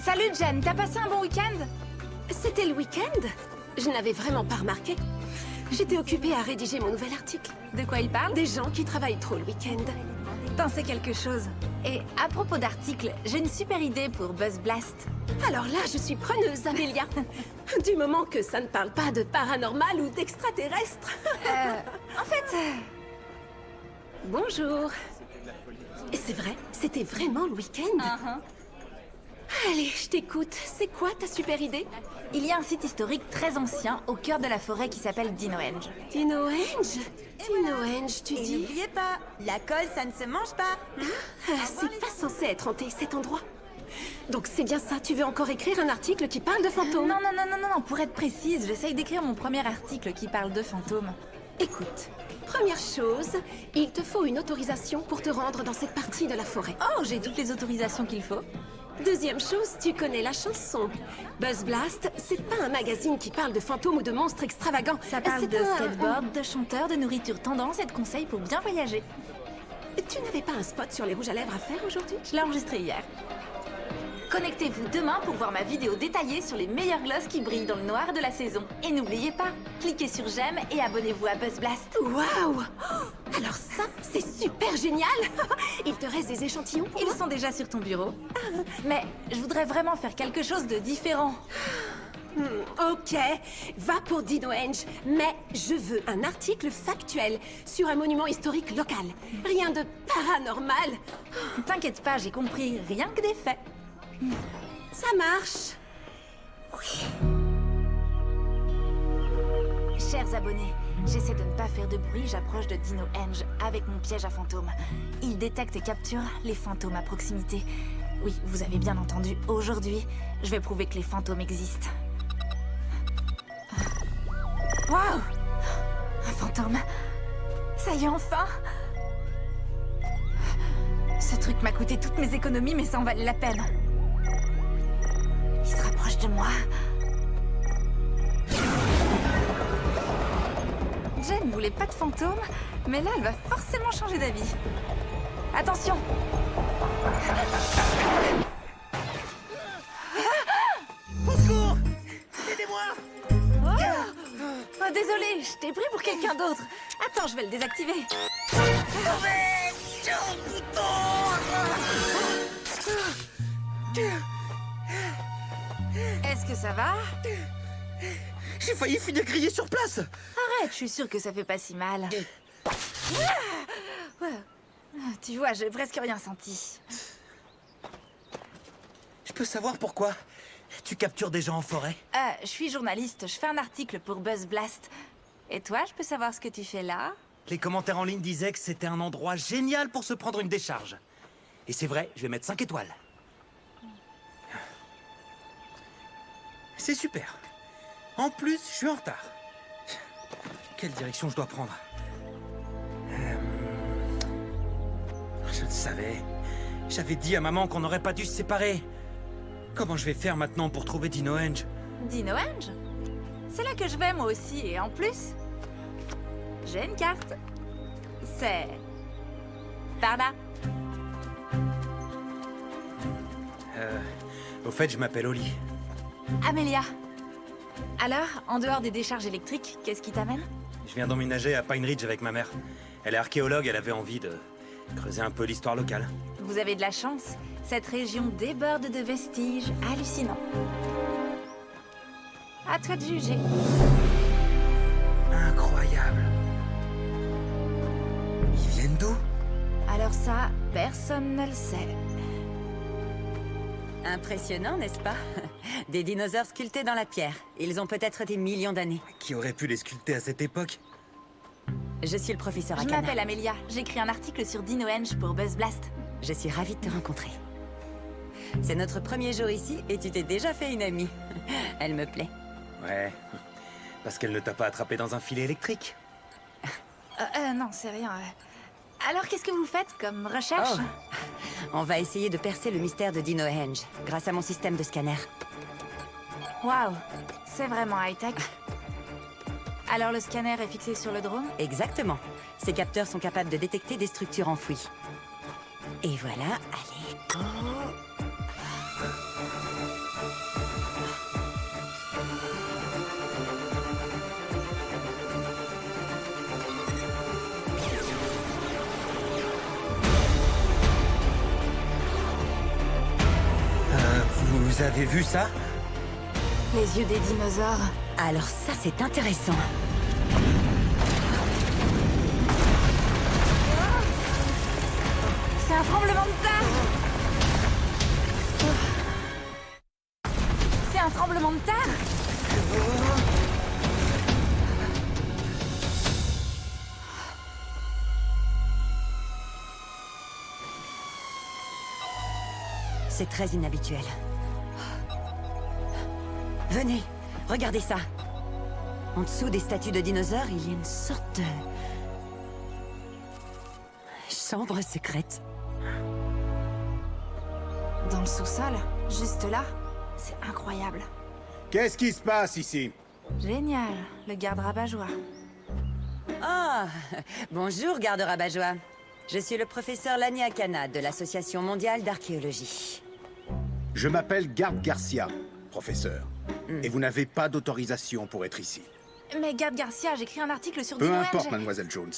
Salut Jen, t'as passé un bon week-end? C'était le week-end? Je n'avais vraiment pas remarqué. J'étais occupée à rédiger mon nouvel article. De quoi il parle? Des gens qui travaillent trop le week-end. T'en sais quelque chose. Et à propos d'articles, j'ai une super idée pour Buzz Blast. Alors là, je suis preneuse, Amélia. Du moment que ça ne parle pas de paranormal ou d'extraterrestre. Bonjour. C'est vrai, c'était vraiment le week-end. Allez, je t'écoute. C'est quoi ta super idée? Il y a un site historique très ancien au cœur de la forêt qui s'appelle Dinohenge. Dinohenge? Dinohenge, tu Et dis? n'oubliez pas, la colle, ça ne se mange pas. C'est pas censé être hanté, cet endroit. Donc c'est bien ça, tu veux encore écrire un article qui parle de fantômes? Non, pour être précise, j'essaye d'écrire mon premier article qui parle de fantômes. Écoute, première chose, il te faut une autorisation pour te rendre dans cette partie de la forêt. Oh, j'ai toutes les autorisations qu'il faut. Deuxième chose, tu connais la chanson. Buzz Blast, c'est pas un magazine qui parle de fantômes ou de monstres extravagants. Ça parle C'est de un- skateboard, de chanteurs, de nourriture tendance et de conseils pour bien voyager. Tu n'avais pas un spot sur les rouges à lèvres à faire aujourd'hui? Je l'ai enregistré hier. Connectez-vous demain pour voir ma vidéo détaillée sur les meilleurs glosses qui brillent dans le noir de la saison. Et n'oubliez pas, cliquez sur j'aime et abonnez-vous à Buzz Blast. Waouh! Oh, alors ça, c'est super génial! Il te reste des échantillons pour Ils moi? sont déjà sur ton bureau. Mais je voudrais vraiment faire quelque chose de différent. Ok, va pour Dinohenge, mais je veux un article factuel sur un monument historique local. Rien de paranormal. T'inquiète pas, j'ai compris, rien que des faits. Ça marche. Chers abonnés, j'essaie de ne pas faire de bruit, j'approche de Dinohenge avec mon piège à fantômes. Il détecte et capture les fantômes à proximité. Oui, vous avez bien entendu, aujourd'hui, je vais prouver que les fantômes existent. Waouh! Un fantôme! Ça y est, enfin! Ce truc m'a coûté toutes mes économies, mais ça en valait la peine. Il se rapproche de moi. Jen voulait pas de fantôme, mais là, elle va forcément changer d'avis. Attention! Au secours! Aidez-moi! Oh, désolé, je t'ai pris pour quelqu'un d'autre. Attends, je vais le désactiver. Est-ce que ça va? J'ai failli finir grillé sur place! Arrête, je suis sûre que ça fait pas si mal. Ouais. Tu vois, j'ai presque rien senti. Je peux savoir pourquoi tu captures des gens en forêt? Je suis journaliste, je fais un article pour Buzz Blast. Et toi, je peux savoir ce que tu fais là? Les commentaires en ligne disaient que c'était un endroit génial pour se prendre une décharge. Et c'est vrai, je vais mettre 5 étoiles. C'est super. En plus, je suis en retard. Quelle direction je dois prendre? Je le savais. J'avais dit à maman qu'on n'aurait pas dû se séparer. Comment je vais faire maintenant pour trouver Dinohenge? Dinohenge? C'est là que je vais moi aussi, et en plus, j'ai une carte. C'est par là. Au fait, je m'appelle Oli. Amélia. Alors, en dehors des décharges électriques, qu'est-ce qui t'amène? Je viens d'emménager à Pine Ridge avec ma mère. Elle est archéologue, elle avait envie de creuser un peu l'histoire locale. Vous avez de la chance. Cette région déborde de vestiges hallucinants. À toi de juger. Incroyable. Ils viennent d'où? Alors ça, personne ne le sait. Impressionnant, n'est-ce pas? Des dinosaures sculptés dans la pierre. Ils ont peut-être des millions d'années. Qui aurait pu les sculpter à cette époque? Je suis le professeur Je Akana. m'appelle Amélia. J'écris un article sur Dinohenge pour Buzz Blast. Je suis ravie de te rencontrer. C'est notre premier jour ici et tu t'es déjà fait une amie. Elle me plaît. Ouais. Parce qu'elle ne t'a pas attrapé dans un filet électrique. Non, c'est rien. Alors, qu'est-ce que vous faites comme recherche? On va essayer de percer le mystère de Dinohenge grâce à mon système de scanner. Waouh, c'est vraiment high-tech. Alors le scanner est fixé sur le drone? Exactement. Ces capteurs sont capables de détecter des structures enfouies. Et voilà, allez, go. Vous avez vu ça? Les yeux des dinosaures. Alors ça, c'est intéressant. C'est un tremblement de terre. C'est un tremblement de terre. C'est très inhabituel. Venez, regardez ça. En dessous des statues de dinosaures, il y a une sorte de... chambre secrète. Dans le sous-sol, juste là. C'est incroyable. Qu'est-ce qui se passe ici? Génial, le garde rabat-joie. Ah, bonjour, garde rabat-joie. Je suis le professeur Lani Akana de l'Association mondiale d'archéologie. Je m'appelle Garde Garcia, professeur. Et vous n'avez pas d'autorisation pour être ici. Mais Garde Garcia, j'écris un article sur Peu Dino importe, Eng. mademoiselle Jones.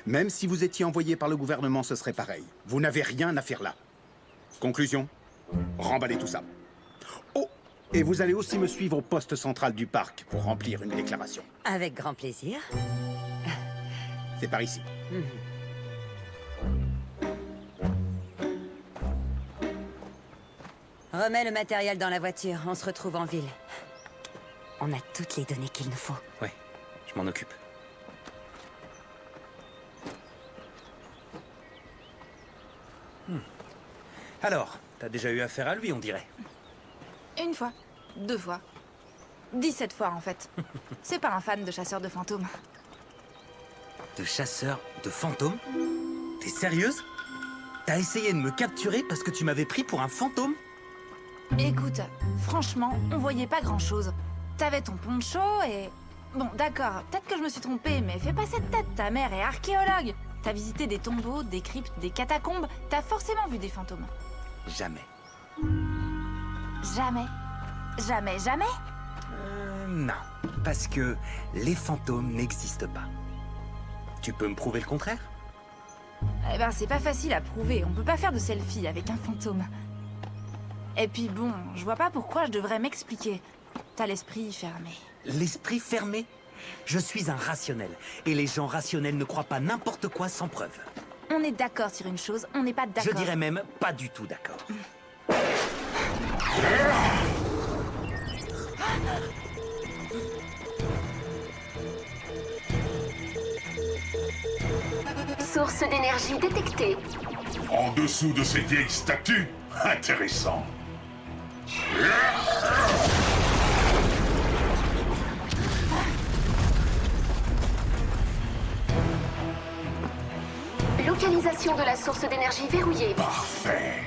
Même si vous étiez envoyé par le gouvernement, ce serait pareil. Vous n'avez rien à faire là. Conclusion, remballez tout ça. Oh, et vous allez aussi me suivre au poste central du parc pour remplir une déclaration. Avec grand plaisir. C'est par ici. Remets le matériel dans la voiture, on se retrouve en ville. On a toutes les données qu'il nous faut. Ouais, je m'en occupe. Alors, t'as déjà eu affaire à lui, on dirait. Une fois, 2 fois, 17 fois en fait. C'est pas un fan de chasseurs de fantômes. De chasseur de fantômes? T'es sérieuse? T'as essayé de me capturer parce que tu m'avais pris pour un fantôme? Écoute, franchement, on voyait pas grand-chose. T'avais ton poncho et... Bon, d'accord, peut-être que je me suis trompée, mais fais pas cette tête, ta mère est archéologue. T'as visité des tombeaux, des cryptes, des catacombes, t'as forcément vu des fantômes. Jamais. Jamais. Jamais, jamais? Non, parce que les fantômes n'existent pas. Tu peux me prouver le contraire? Eh ben, c'est pas facile à prouver, on peut pas faire de selfie avec un fantôme. Et puis bon, je vois pas pourquoi je devrais m'expliquer. T'as l'esprit fermé. L'esprit fermé? Je suis un rationnel, et les gens rationnels ne croient pas n'importe quoi sans preuve. On est d'accord sur une chose, on n'est pas d'accord. Je dirais même pas du tout d'accord. Source d'énergie détectée. En dessous de ces vieilles statues? Intéressant. Localisation de la source d'énergie verrouillée. Parfait.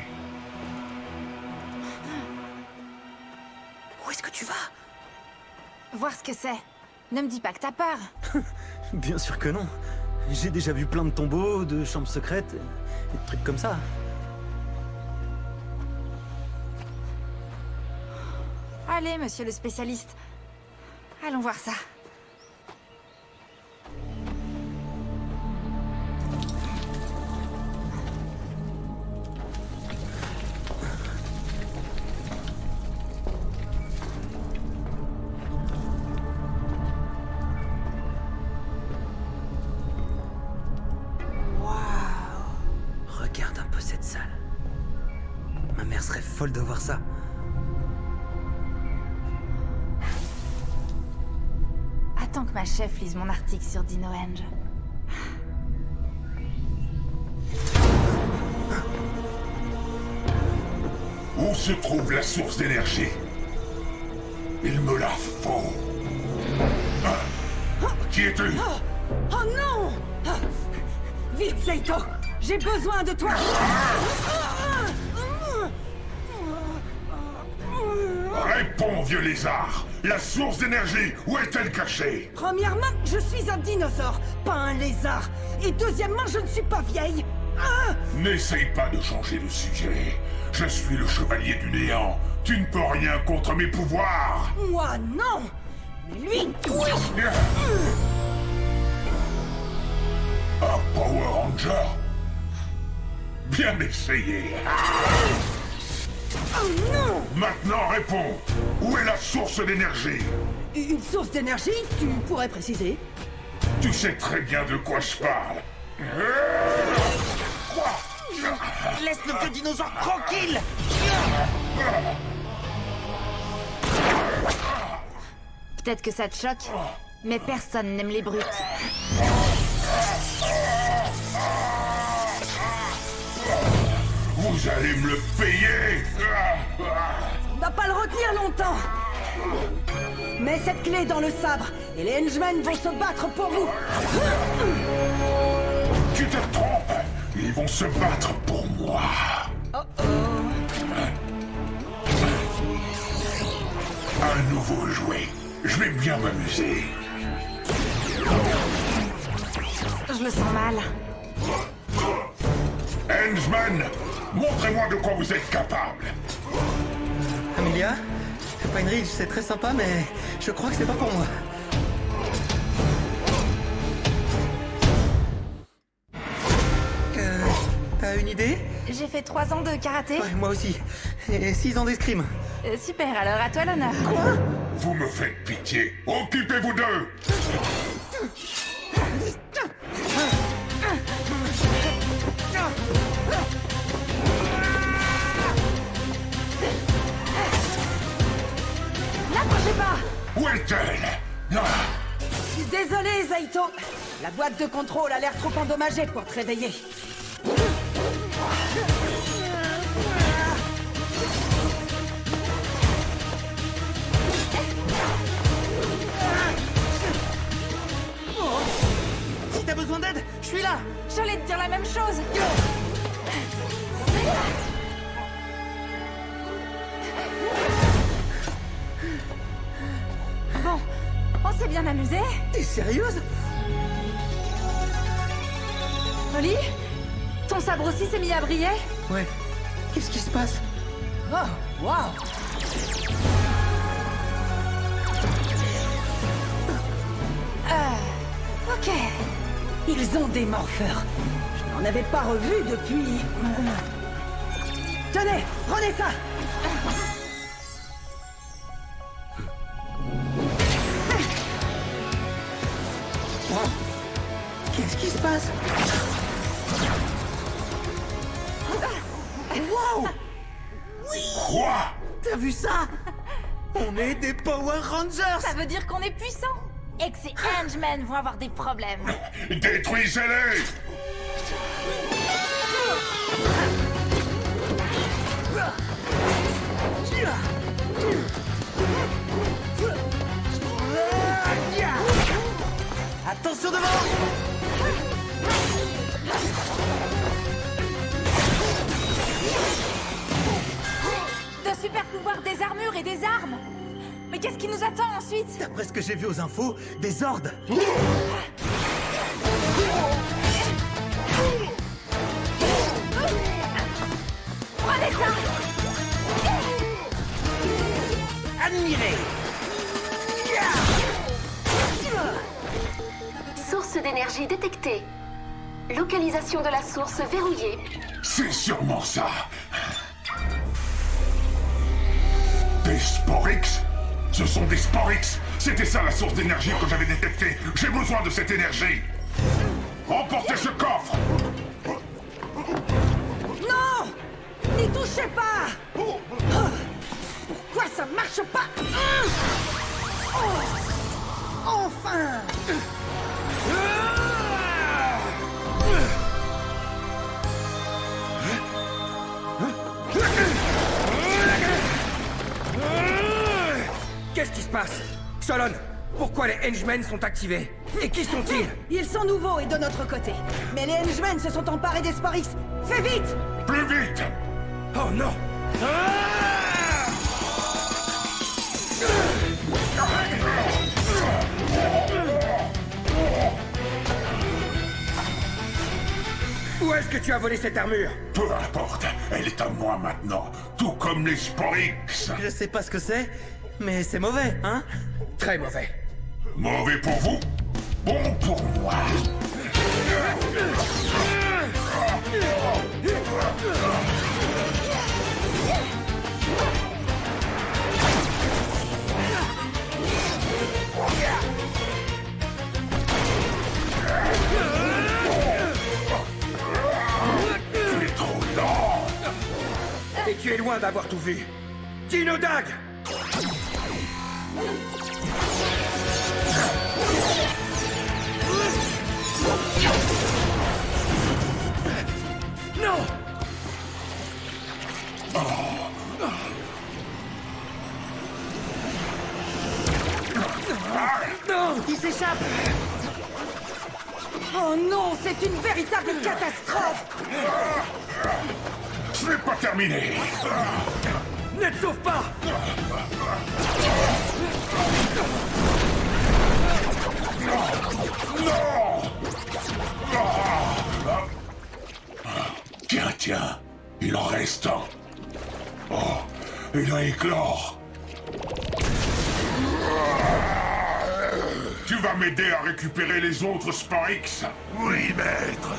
Où est-ce que tu vas? Voir ce que c'est. Ne me dis pas que t'as peur. Bien sûr que non. J'ai déjà vu plein de tombeaux, de chambres secrètes, et de trucs comme ça. Allez, monsieur le spécialiste. Allons voir ça. Regarde un peu cette salle. Ma mère serait folle de voir ça. Attends que ma chef lise mon article sur Dino Eng. Où se trouve la source d'énergie? Il me la faut. Qui es-tu? Oh non! Vite, Zeito! J'ai besoin de toi! Réponds, vieux lézard! La source d'énergie, où est-elle cachée? Premièrement, je suis un dinosaure, pas un lézard. Et deuxièmement, je ne suis pas vieille. N'essaye pas de changer de sujet. Je suis le chevalier du néant. Tu ne peux rien contre mes pouvoirs. Moi, non! Mais lui, oui! Un Power Ranger? Bien essayé. Oh non! Maintenant réponds. Où est la source d'énergie? Une source d'énergie, tu pourrais préciser? Tu sais très bien de quoi je parle. Quoi? Laisse le vieux dinosaure tranquille! Peut-être que ça te choque, mais personne n'aime les brutes. Vous allez me le payer. On va pas le retenir longtemps! Mets cette clé dans le sabre, et les Hengemen vont se battre pour vous! Tu te trompes. Ils vont se battre pour moi. Un nouveau jouet. Je vais bien m'amuser. Je me sens mal. Hengeman, montrez-moi de quoi vous êtes capable. Amelia, Pine Ridge, c'est très sympa, mais je crois que c'est pas pour moi. T'as une idée? J'ai fait 3 ans de karaté. Ouais, moi aussi. Et 6 ans d'escrime. Super, alors à toi l'honneur. Vous me faites pitié. Occupez-vous d'eux. N'approchez pas! Où est-elle? Je suis désolé, Zaito. La boîte de contrôle a l'air trop endommagée pour te réveiller. Si t'as besoin d'aide, je suis là. J'allais te dire la même chose. Bon, on s'est bien amusé. T'es sérieuse? Oli, ton sabre aussi s'est mis à briller? Ouais. Qu'est-ce qui se passe? Oh, waouh! Ok. Ils ont des morpheurs. Je n'en avais pas revu depuis... Tenez, prenez ça! Qu'est-ce qui se passe? Wow! Quoi? T'as vu ça? On est des Power Rangers! Ça veut dire qu'on est puissant et que ces Hengemen vont avoir des problèmes. Détruisez-les! Attention devant! De super pouvoirs des armures et des armes. Mais qu'est-ce qui nous attend ensuite? D'après ce que j'ai vu aux infos, des hordes! Prenez ça! Admirez! Source d'énergie détectée. Localisation de la source verrouillée. C'est sûrement ça. Des Sporix? Ce sont des Sporix. C'était ça la source d'énergie que j'avais détectée. J'ai besoin de cette énergie. Emportez ce coffre. Non! N'y touchez pas! Pourquoi ça marche pas? Enfin! Qu'est-ce qui se passe? Solon, pourquoi les Hengemen sont activés? Et qui sont-ils? Ils sont nouveaux et de notre côté. Mais les Hengemen se sont emparés des Sporix. Fais vite! Plus vite. Oh non! Où est-ce que tu as volé cette armure? Peu importe, elle est à moi maintenant, tout comme les Sporix. Je sais pas ce que c'est, mais c'est mauvais, hein? Très mauvais. Mauvais pour vous, bon pour moi. Tu es trop lent. Et tu es loin d'avoir tout vu. Dino Dag! Non! Non, il s'échappe. Oh non, c'est une véritable catastrophe. Ce n'est pas terminé. Ne te sauve pas! Tiens, il en reste un. Oh, il va éclore. Tu vas m'aider à récupérer les autres Sporix? Oui, maître.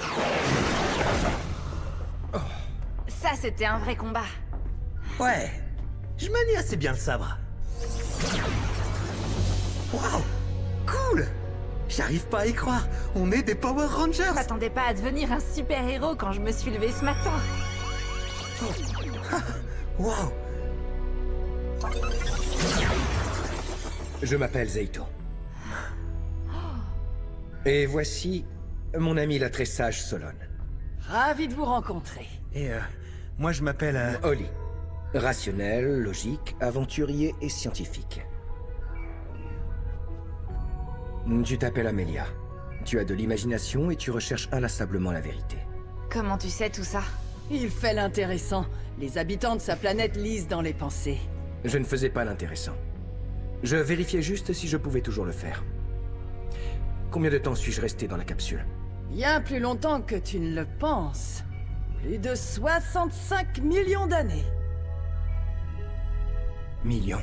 Ça, c'était un vrai combat. Ouais, je manie assez bien le sabre. Waouh, cool! J'arrive pas à y croire, on est des Power Rangers! Je m'attendais pas à devenir un super-héros quand je me suis levée ce matin. Waouh! Je m'appelle Zeito. Et voici mon ami la très sage Solon. Ravi de vous rencontrer. Et moi je m'appelle... Oli. Rationnel, logique, aventurier et scientifique. Tu t'appelles Amelia. Tu as de l'imagination et tu recherches inlassablement la vérité. Comment tu sais tout ça? Il fait l'intéressant. Les habitants de sa planète lisent dans les pensées. Je ne faisais pas l'intéressant. Je vérifiais juste si je pouvais toujours le faire. Combien de temps suis-je resté dans la capsule? Bien plus longtemps que tu ne le penses. Plus de 65 millions d'années. Millions.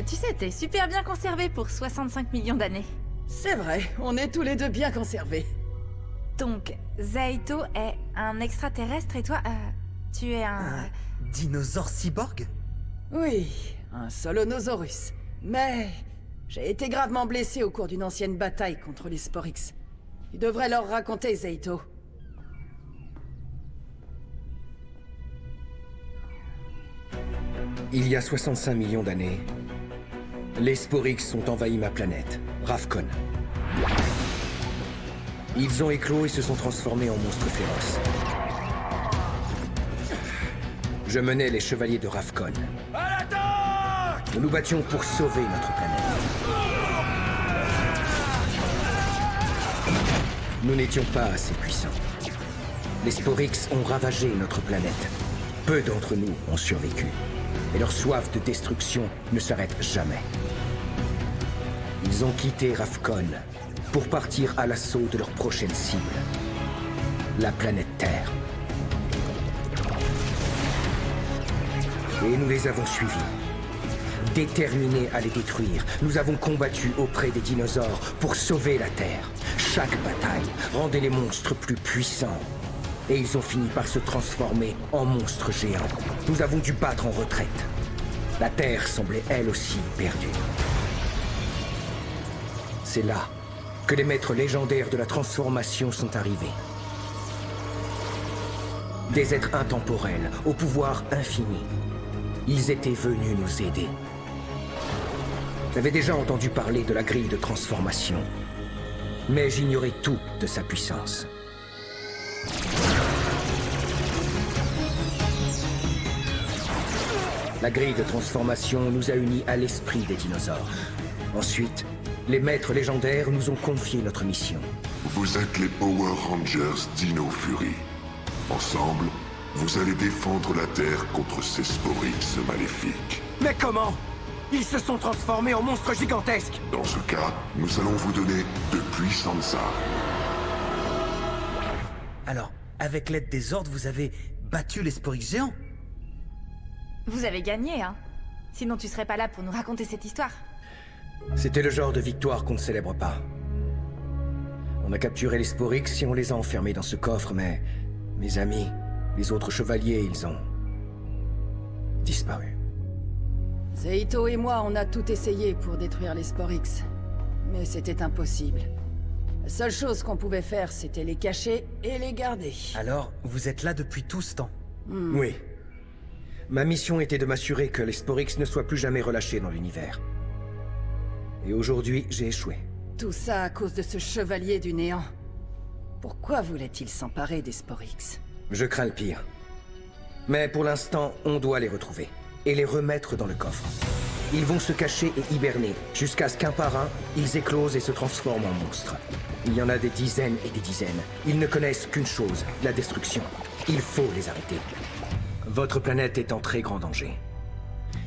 Tu sais, t'es super bien conservé pour 65 millions d'années. C'est vrai, on est tous les deux bien conservés. Donc, Zeito est un extraterrestre et toi, tu es un... Dinosaure cyborg? Oui, un Solonosaurus. Mais j'ai été gravement blessé au cours d'une ancienne bataille contre les Sporix. Tu devrais leur raconter, Zeito. Il y a 65 millions d'années, les Sporix ont envahi ma planète, Ravkon. Ils ont éclos et se sont transformés en monstres féroces. Je menais les chevaliers de Ravkon. À l'attaque! Nous nous battions pour sauver notre planète. Nous n'étions pas assez puissants. Les Sporix ont ravagé notre planète. Peu d'entre nous ont survécu. Et leur soif de destruction ne s'arrête jamais. Ils ont quitté Ravkon pour partir à l'assaut de leur prochaine cible, la planète Terre. Et nous les avons suivis. Déterminés à les détruire, nous avons combattu auprès des dinosaures pour sauver la Terre. Chaque bataille rendait les monstres plus puissants. Et ils ont fini par se transformer en monstres géants. Nous avons dû battre en retraite. La Terre semblait elle aussi perdue. C'est là que les maîtres légendaires de la transformation sont arrivés. Des êtres intemporels, au pouvoir infini. Ils étaient venus nous aider. J'avais déjà entendu parler de la grille de transformation, mais j'ignorais tout de sa puissance. La grille de transformation nous a unis à l'esprit des dinosaures. Ensuite, les maîtres légendaires nous ont confié notre mission. Vous êtes les Power Rangers Dino Fury. Ensemble, vous allez défendre la Terre contre ces Sporix maléfiques. Mais comment? Ils se sont transformés en monstres gigantesques! Dans ce cas, nous allons vous donner de puissantes armes. Alors, avec l'aide des ordres, vous avez battu les Sporix géants? Vous avez gagné, hein. Sinon tu serais pas là pour nous raconter cette histoire. C'était le genre de victoire qu'on ne célèbre pas. On a capturé les Sporix et on les a enfermés dans ce coffre, mais... mes amis, les autres chevaliers, ils ont... disparu. Zeito et moi, on a tout essayé pour détruire les Sporix. Mais c'était impossible. La seule chose qu'on pouvait faire, c'était les cacher et les garder. Alors, vous êtes là depuis tout ce temps? Oui. Ma mission était de m'assurer que les Sporix ne soient plus jamais relâchés dans l'univers. Et aujourd'hui, j'ai échoué. Tout ça à cause de ce chevalier du néant. Pourquoi voulait-il s'emparer des Sporix? Je crains le pire. Mais pour l'instant, on doit les retrouver. Et les remettre dans le coffre. Ils vont se cacher et hiberner, jusqu'à ce qu'un par un, ils éclosent et se transforment en monstres. Il y en a des dizaines et des dizaines. Ils ne connaissent qu'une chose, la destruction. Il faut les arrêter. Votre planète est en très grand danger.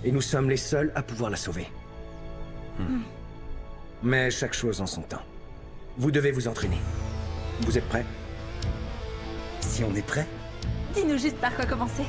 Et nous sommes les seuls à pouvoir la sauver. Mais chaque chose en son temps. Vous devez vous entraîner. Vous êtes prêts? Si on est prêt? Dis-nous juste par quoi commencer.